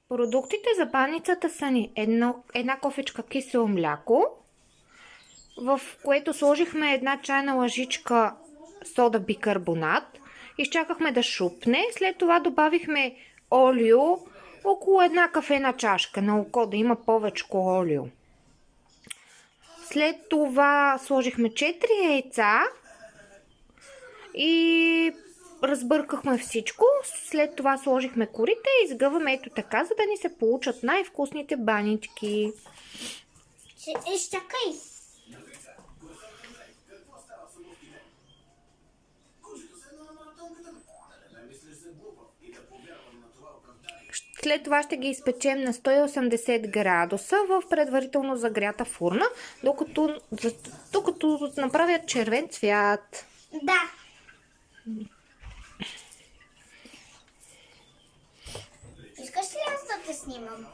Продуктите за баницата са ни една кофичка кисело мляко, в което сложихме една чайна лъжичка сода бикарбонат. Изчакахме да шупне. След това добавихме олио, около една кафена чашка на око, да има повече олио. След това сложихме 4 яйца и разбъркахме всичко. След това сложихме корите и изгъваме ето така, за да ни се получат най-вкусните банички. Изчакай. След това ще ги изпечем на 180 градуса в предварително загрята фурна, докато направят червен цвят. Да. Искаш ли аз да те снимам?